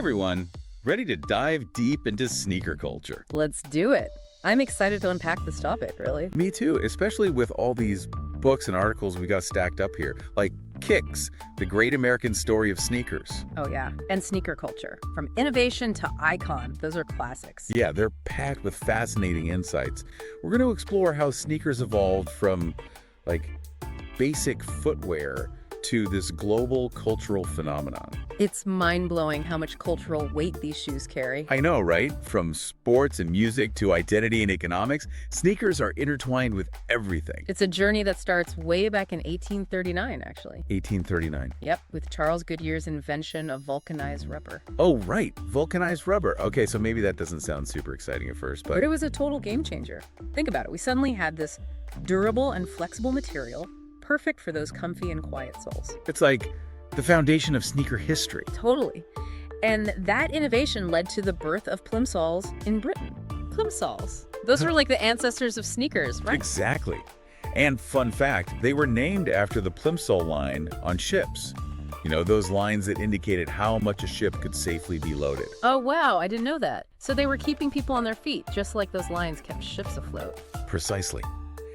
everyone. Ready to dive deep into sneaker culture? Let's do it. I'm excited to unpack this topic, really. Me too, especially with all these books and articles we got stacked up here, like Kicks, The Great American Story of Sneakers. Oh, yeah. And sneaker culture. From innovation to icon, those are classics. Yeah, they're packed with fascinating insights. We're going to explore how sneakers evolved from, like, basic footwear to this global cultural phenomenon. It's mind-blowing how much cultural weight these shoes carry. I know, right? From sports and music to identity and economics, sneakers are intertwined with everything. It's a journey that starts way back in 1839, actually. 1839. Yep, with Charles Goodyear's invention of vulcanized rubber. Oh, right. Vulcanized rubber. Okay, so maybe that doesn't sound super exciting at first, But it was a total game changer. Think about it. We suddenly had this durable and flexible material, perfect for those comfy and quiet soles. it's like the foundation of sneaker history. Totally. And that innovation led to the birth of plimsolls in Britain. Plimsolls. Those were like the ancestors of sneakers, right? Exactly. And fun fact, they were named after the plimsoll line on ships. You know, those lines that indicated how much a ship could safely be loaded. Oh, wow. I didn't know that. So they were keeping people on their feet, just like those lions kept ships afloat. Precisely.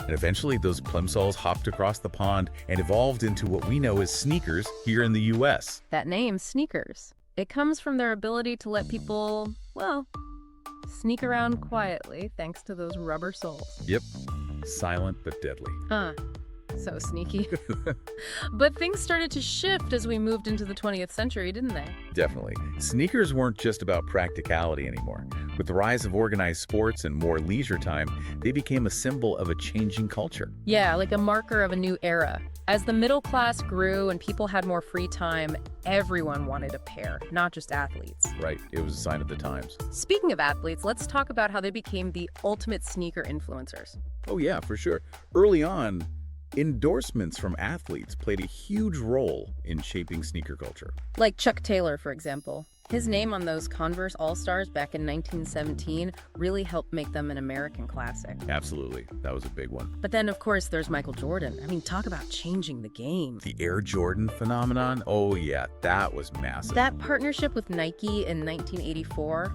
And eventually those plimsolls hopped across the pond and evolved into what we know as sneakers here in the US. That name, sneakers, it comes from their ability to let people, well, sneak around quietly thanks to those rubber soles. Yep. Silent but deadly. Huh. So sneaky. But things started to shift as we moved into the 20th century, didn't they? Definitely. Sneakers weren't just about practicality anymore. With the rise of organized sports and more leisure time, they became a symbol of a changing culture. Yeah, like a marker of a new era. As the middle class grew and people had more free time, everyone wanted a pair, not just athletes. Right. It was a sign of the times. Speaking of athletes, let's talk about how they became the ultimate sneaker influencers. Oh yeah, for sure. Early on, endorsements from athletes played a huge role in shaping sneaker culture. Like Chuck Taylor, for example. His name on those Converse All-Stars back in 1917 really helped make them an American classic. Absolutely. That was a big one. But then, of course, there's Michael Jordan. I mean, talk about changing the game. The Air Jordan phenomenon? Oh yeah, that was massive. That partnership with Nike in 1984,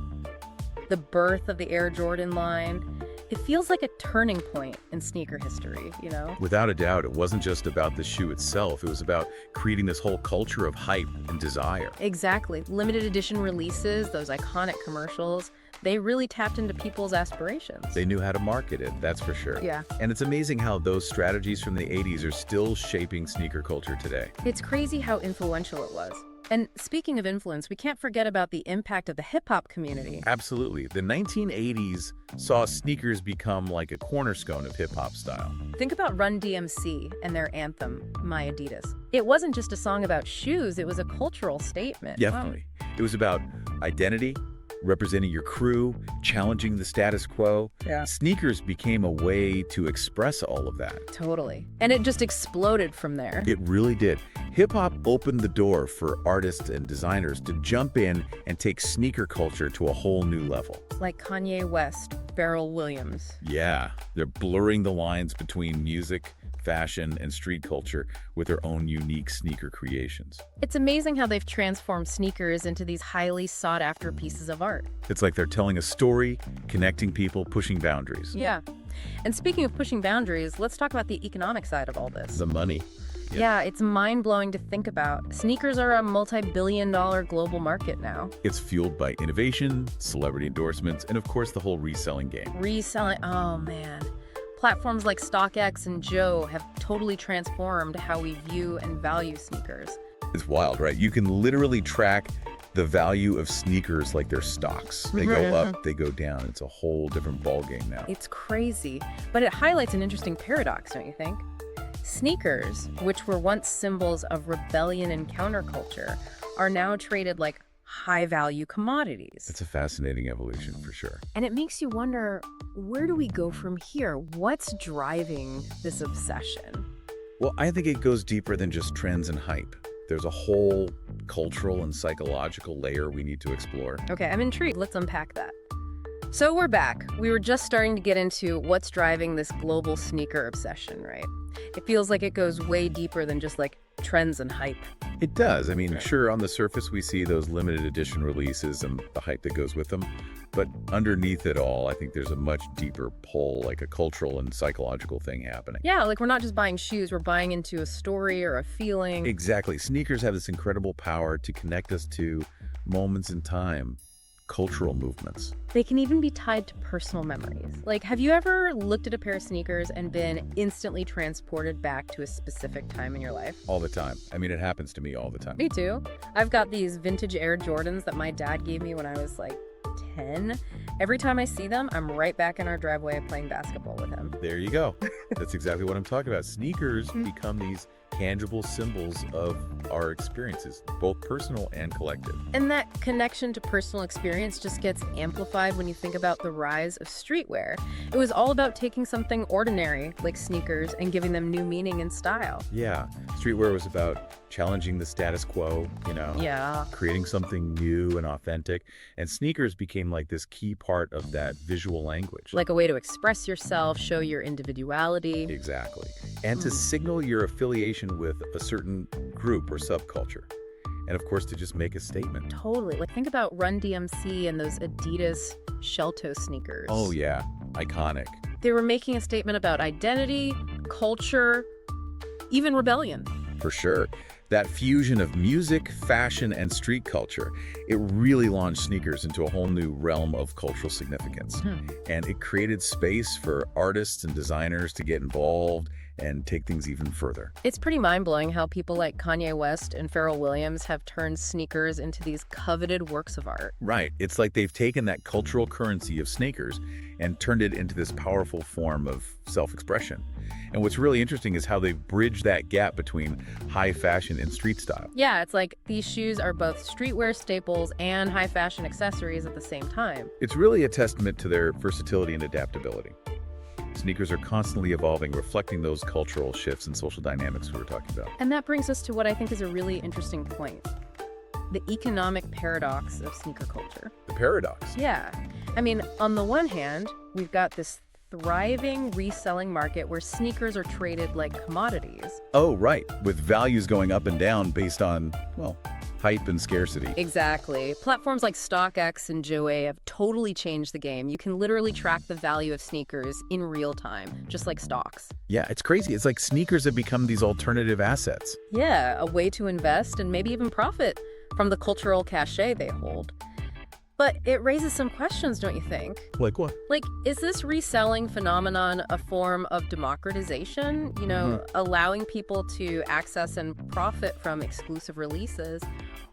the birth of the Air Jordan line, it feels like a turning point in sneaker history, you know? Without a doubt, it wasn't just about the shoe itself. It was about creating this whole culture of hype and desire. Exactly. Limited edition releases, those iconic commercials, they really tapped into people's aspirations. They knew how to market it, that's for sure. Yeah. And it's amazing how those strategies from the 80s are still shaping sneaker culture today. It's crazy how influential it was. And speaking of influence, we can't forget about the impact of the hip-hop community. Absolutely. The 1980s saw sneakers become like a cornerstone of hip-hop style. Think about Run DMC and their anthem, My Adidas. It wasn't just a song about shoes, it was a cultural statement. Definitely. It was about identity, representing your crew, challenging the status quo. Yeah. Sneakers became a way to express all of that. Totally. And it just exploded from there. It really did. Hip-hop opened the door for artists and designers to jump in and take sneaker culture to a whole new level. Like Kanye West, Pharrell Williams. Yeah, they're blurring the lines between music, fashion, and street culture with their own unique sneaker creations. It's amazing how they've transformed sneakers into these highly sought-after pieces of art. It's like they're telling a story, connecting people, pushing boundaries. Yeah. And speaking of pushing boundaries, let's talk about the economic side of all this. The money. Yeah, it's mind-blowing to think about. Sneakers are a multi-billion-dollar global market now. It's fueled by innovation, celebrity endorsements, and of course the whole reselling game. Reselling, oh man. Platforms like StockX and Joe have totally transformed how we view and value sneakers. It's wild, right? You can literally track the value of sneakers like they're stocks. They go up, they go down. It's a whole different ballgame now. It's crazy, but it highlights an interesting paradox, don't you think? Sneakers, which were once symbols of rebellion and counterculture, are now traded like high-value commodities. It's a fascinating evolution for sure. And it makes you wonder, where do we go from here? What's driving this obsession? Well, I think it goes deeper than just trends and hype. There's a whole cultural and psychological layer we need to explore. Okay, I'm intrigued. Let's unpack that. So we're back. We were just starting to get into what's driving this global sneaker obsession, right? It feels like it goes way deeper than just like trends and hype. It does. I mean, sure, on the surface we see those limited edition releases and the hype that goes with them, but underneath it all, I think there's a much deeper pull, like a cultural and psychological thing happening. Yeah, like we're not just buying shoes, we're buying into a story or a feeling. Exactly. Sneakers have this incredible power to connect us to moments in time, cultural movements. They can even be tied to personal memories. Like, have you ever looked at a pair of sneakers and been instantly transported back to a specific time in your life? All the time. I mean, it happens to me all the time. Me too. I've got these vintage Air Jordans that my dad gave me when I was like 10. Every time I see them, I'm right back in our driveway playing basketball with him. There you go. That's exactly what I'm talking about. Sneakers become these tangible symbols of our experiences, both personal and collective. And that connection to personal experience just gets amplified when you think about the rise of streetwear. It was all about taking something ordinary, like sneakers, and giving them new meaning and style. Yeah, streetwear was about challenging the status quo, Yeah. creating something new and authentic. And sneakers became like this key part of that visual language. Like a way to express yourself, show your individuality. Exactly. And to signal your affiliation with a certain group or subculture. And of course, to just make a statement. Totally. Like, think about Run DMC and those Adidas Shell-toe sneakers. Oh, yeah. Iconic. They were making a statement about identity, culture, even rebellion. For sure. That fusion of music, fashion, and street culture, it really launched sneakers into a whole new realm of cultural significance. And it created space for artists and designers to get involved and take things even further. It's pretty mind-blowing how people like Kanye West and Pharrell Williams have turned sneakers into these coveted works of art. Right. It's like they've taken that cultural currency of sneakers and turned it into this powerful form of self-expression. And what's really interesting is how they've bridged that gap between high fashion and street style. Yeah, it's like these shoes are both streetwear staples and high fashion accessories at the same time. It's really a testament to their versatility and adaptability. Sneakers are constantly evolving, reflecting those cultural shifts and social dynamics we were talking about. And that brings us to what I think is a really interesting point. The economic paradox of sneaker culture. The paradox. Yeah. I mean, on the one hand, we've got this thriving reselling market where sneakers are traded like commodities. Oh, right. With values going up and down based on, well, hype and scarcity. Exactly. Platforms like StockX and Joe have totally changed the game. You can literally track the value of sneakers in real time, just like stocks. Yeah, it's crazy. It's like sneakers have become these alternative assets. Yeah, a way to invest and maybe even profit from the cultural cachet they hold. But it raises some questions, don't you think? Like what? Like, is this reselling phenomenon a form of democratization? Allowing people to access and profit from exclusive releases?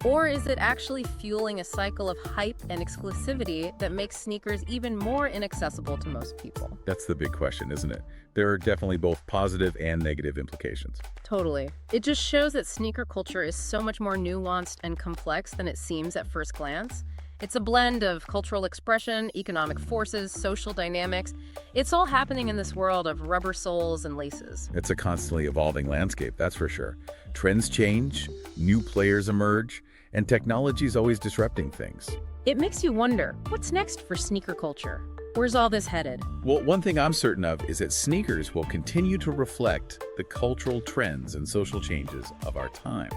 Or is it actually fueling a cycle of hype and exclusivity that makes sneakers even more inaccessible to most people? That's the big question, isn't it? There are definitely both positive and negative implications. Totally. It just shows that sneaker culture is so much more nuanced and complex than it seems at first glance. It's a blend of cultural expression, economic forces, social dynamics. It's all happening in this world of rubber soles and laces. It's a constantly evolving landscape, that's for sure. Trends change, new players emerge, and technology is always disrupting things. It makes you wonder, what's next for sneaker culture? Where's all this headed? Well, one thing I'm certain of is that sneakers will continue to reflect the cultural trends and social changes of our time.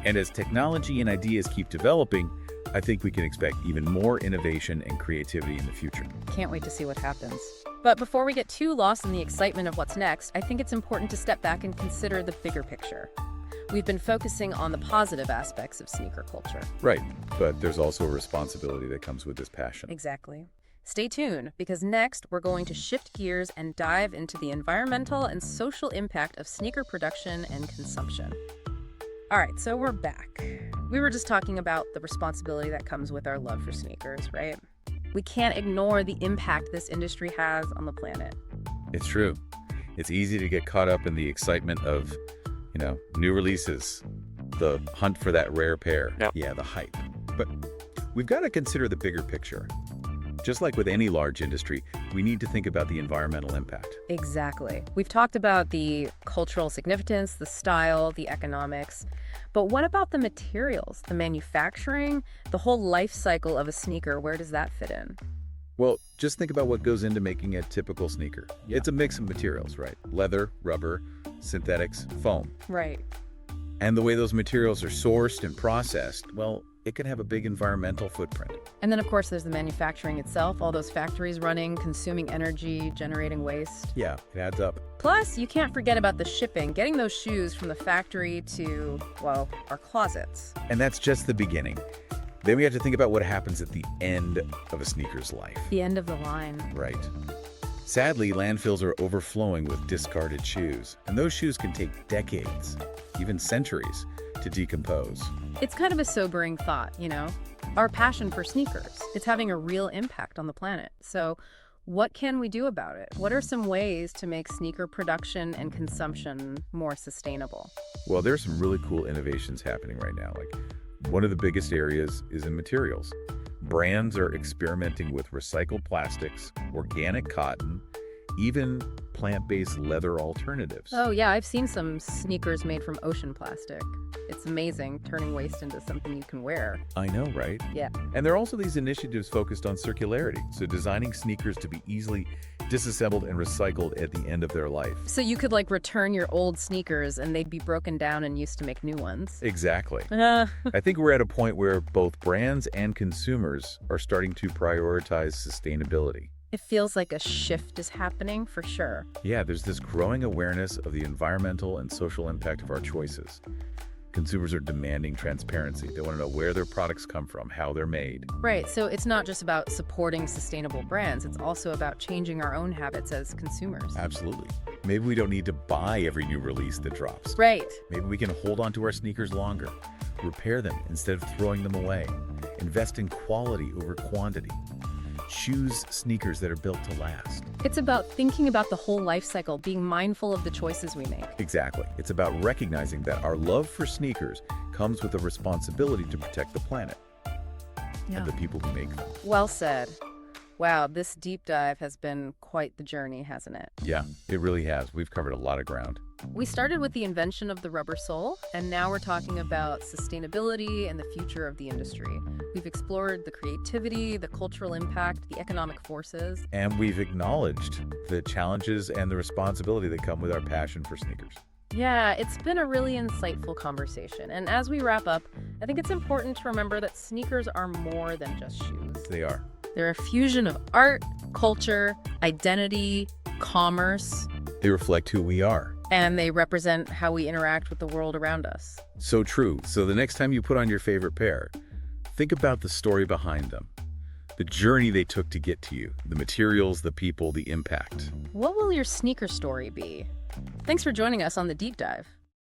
And as technology and ideas keep developing, I think we can expect even more innovation and creativity in the future. Can't wait to see what happens. But before we get too lost in the excitement of what's next, I think it's important to step back and consider the bigger picture. We've been focusing on the positive aspects of sneaker culture. Right, but there's also a responsibility that comes with this passion. Exactly. Stay tuned, because next we're going to shift gears and dive into the environmental and social impact of sneaker production and consumption. All right, so we're back. We were just talking about the responsibility that comes with our love for sneakers, right? We can't ignore the impact this industry has on the planet. It's true. It's easy to get caught up in the excitement of, new releases, the hunt for that rare pair. Yep. Yeah, the hype. But we've got to consider the bigger picture. Just like with any large industry, we need to think about the environmental impact. Exactly. We've talked about the cultural significance, the style, the economics. But what about the materials, the manufacturing, the whole life cycle of a sneaker? Where does that fit in? Well, just think about what goes into making a typical sneaker. Yeah. It's a mix of materials, right? Leather, rubber, synthetics, foam. Right. And the way those materials are sourced and processed, well, it can have a big environmental footprint. And then, of course, there's the manufacturing itself, all those factories running, consuming energy, generating waste. Yeah, it adds up. Plus, you can't forget about the shipping, getting those shoes from the factory to, well, our closets. And that's just the beginning. Then we have to think about what happens at the end of a sneaker's life. The end of the line. Right. Sadly, landfills are overflowing with discarded shoes, and those shoes can take decades, even centuries, to decompose. It's kind of a sobering thought, you know? Our passion for sneakers, it's having a real impact on the planet. So what can we do about it? What are some ways to make sneaker production and consumption more sustainable? Well, there's some really cool innovations happening right now. Like, one of the biggest areas is in materials. Brands are experimenting with recycled plastics, organic cotton, even plant-based leather alternatives. Oh yeah, I've seen some sneakers made from ocean plastic. It's amazing, turning waste into something you can wear. I know, right? Yeah. And there are also these initiatives focused on circularity, so designing sneakers to be easily disassembled and recycled at the end of their life. So you could like return your old sneakers and they'd be broken down and used to make new ones. Exactly. Uh, I think we're at a point where both brands and consumers are starting to prioritize sustainability. it feels like a shift is happening for sure. Yeah, there's this growing awareness of the environmental and social impact of our choices. Consumers are demanding transparency. They want to know where their products come from, how they're made. Right, so it's not just about supporting sustainable brands, it's also about changing our own habits as consumers. Absolutely. Maybe we don't need to buy every new release that drops. Right. Maybe we can hold on to our sneakers longer, repair them instead of throwing them away, invest in quality over quantity, choose sneakers that are built to last. It's about thinking about the whole life cycle, being mindful of the choices we make. Exactly. It's about recognizing that our love for sneakers comes with a responsibility to protect the planet and the people who make them. Well said. Wow, this deep dive has been quite the journey, hasn't it? Yeah, it really has. We've covered a lot of ground. We started with the invention of the rubber sole, and now we're talking about sustainability and the future of the industry. We've explored the creativity, the cultural impact, the economic forces. And we've acknowledged the challenges and the responsibility that come with our passion for sneakers. Yeah, it's been a really insightful conversation. And as we wrap up, I think it's important to remember that sneakers are more than just shoes. They are. They're a fusion of art, culture, identity, commerce, They reflect who we are. and they represent how we interact with the world around us. So true. So the next time you put on your favorite pair, think about the story behind them, the journey they took to get to you, the materials, the people, the impact. What will your sneaker story be? Thanks for joining us on The Deep Dive.